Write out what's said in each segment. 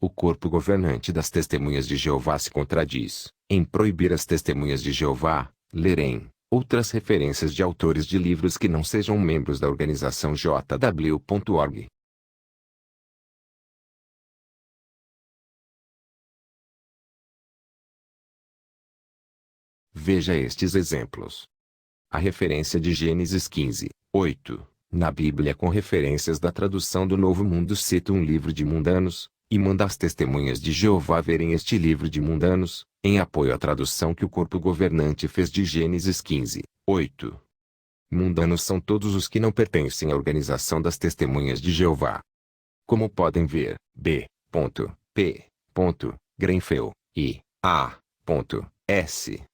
o corpo governante das Testemunhas de Jeová se contradiz em proibir as Testemunhas de Jeová lerem outras referências de autores de livros que não sejam membros da organização jw.org. Veja estes exemplos. A referência de Gênesis 15:8, na Bíblia com referências da tradução do Novo Mundo cita um livro de mundanos, e manda as Testemunhas de Jeová verem este livro de mundanos, em apoio à tradução que o corpo governante fez de Gênesis 15:8. Mundanos são todos os que não pertencem à organização das Testemunhas de Jeová. Como podem ver, B. P. Grenfell e A. S.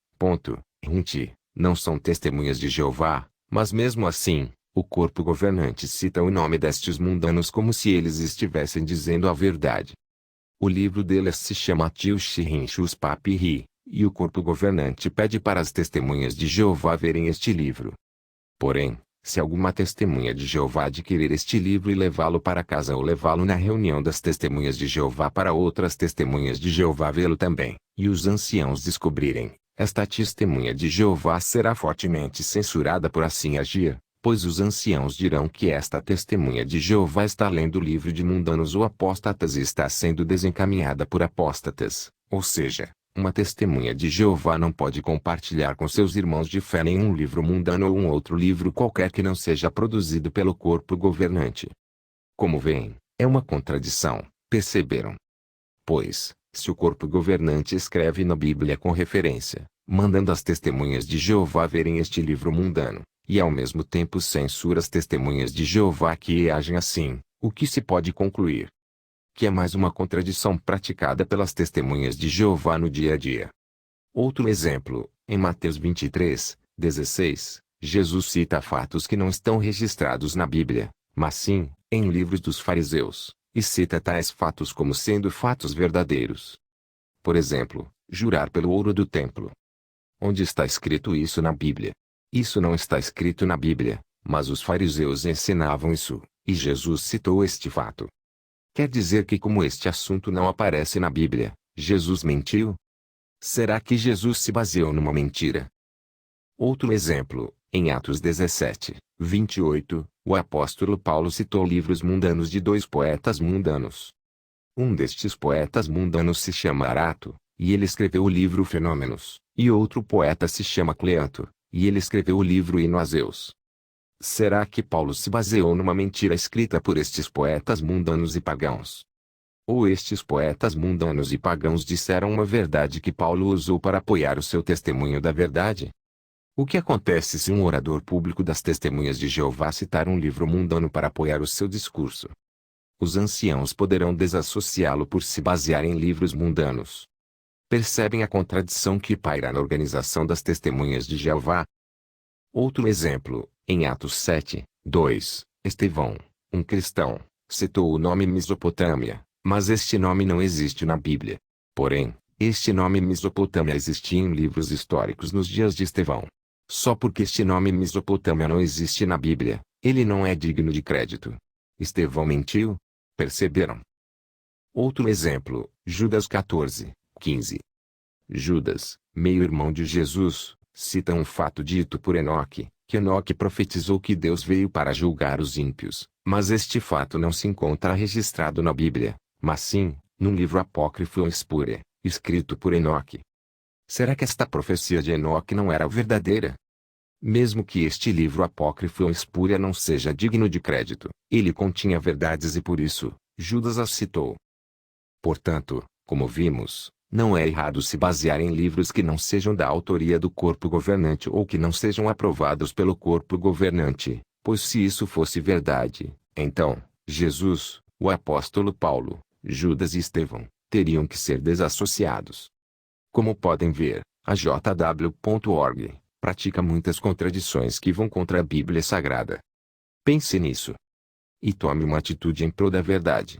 Hint não são testemunhas de Jeová, mas mesmo assim, o corpo governante cita o nome destes mundanos como se eles estivessem dizendo a verdade. O livro deles se chama Tilshrinchus Papyri, e o corpo governante pede para as Testemunhas de Jeová verem este livro. Porém, se alguma testemunha de Jeová adquirir este livro e levá-lo para casa ou levá-lo na reunião das Testemunhas de Jeová para outras Testemunhas de Jeová vê-lo também, e os anciãos descobrirem, esta testemunha de Jeová será fortemente censurada por assim agir, pois os anciãos dirão que esta testemunha de Jeová está lendo o livro de mundanos ou apóstatas e está sendo desencaminhada por apóstatas, ou seja, uma testemunha de Jeová não pode compartilhar com seus irmãos de fé nenhum livro mundano ou um outro livro qualquer que não seja produzido pelo corpo governante. Como veem, é uma contradição, perceberam? Pois, se o corpo governante escreve na Bíblia com referência, mandando as Testemunhas de Jeová verem este livro mundano, e ao mesmo tempo censura as Testemunhas de Jeová que agem assim, o que se pode concluir? Que é mais uma contradição praticada pelas Testemunhas de Jeová no dia a dia. Outro exemplo, em Mateus 23:16, Jesus cita fatos que não estão registrados na Bíblia, mas sim, em livros dos fariseus, e cita tais fatos como sendo fatos verdadeiros. Por exemplo, jurar pelo ouro do templo. Onde está escrito isso na Bíblia? Isso não está escrito na Bíblia, mas os fariseus ensinavam isso, e Jesus citou este fato. Quer dizer que como este assunto não aparece na Bíblia, Jesus mentiu? Será que Jesus se baseou numa mentira? Outro exemplo, em Atos 17:28, o apóstolo Paulo citou livros mundanos de dois poetas mundanos. Um destes poetas mundanos se chama Arato, e ele escreveu o livro Fenômenos, e outro poeta se chama Cleanto, e ele escreveu o livro Hino a Zeus. Será que Paulo se baseou numa mentira escrita por estes poetas mundanos e pagãos? Ou estes poetas mundanos e pagãos disseram uma verdade que Paulo usou para apoiar o seu testemunho da verdade? O que acontece se um orador público das Testemunhas de Jeová citar um livro mundano para apoiar o seu discurso? Os anciãos poderão desassociá-lo por se basear em livros mundanos. Percebem a contradição que paira na organização das Testemunhas de Jeová? Outro exemplo, em Atos 7:2, Estevão, um cristão, citou o nome Mesopotâmia, mas este nome não existe na Bíblia. Porém, este nome Mesopotâmia existia em livros históricos nos dias de Estevão. Só porque este nome Mesopotâmia não existe na Bíblia, ele não é digno de crédito. Estevão mentiu? Perceberam? Outro exemplo, Judas 14:15. Judas, meio-irmão de Jesus, cita um fato dito por Enoque, que Enoque profetizou que Deus veio para julgar os ímpios, mas este fato não se encontra registrado na Bíblia, mas sim, num livro apócrifo ou espúria, escrito por Enoque. Será que esta profecia de Enoque não era verdadeira? Mesmo que este livro apócrifo ou espúria não seja digno de crédito, ele continha verdades e por isso, Judas as citou. Portanto, como vimos, não é errado se basear em livros que não sejam da autoria do corpo governante ou que não sejam aprovados pelo corpo governante, pois se isso fosse verdade, então, Jesus, o apóstolo Paulo, Judas e Estevão, teriam que ser desassociados. Como podem ver, a jw.org pratica muitas contradições que vão contra a Bíblia Sagrada. Pense nisso. E tome uma atitude em prol da verdade.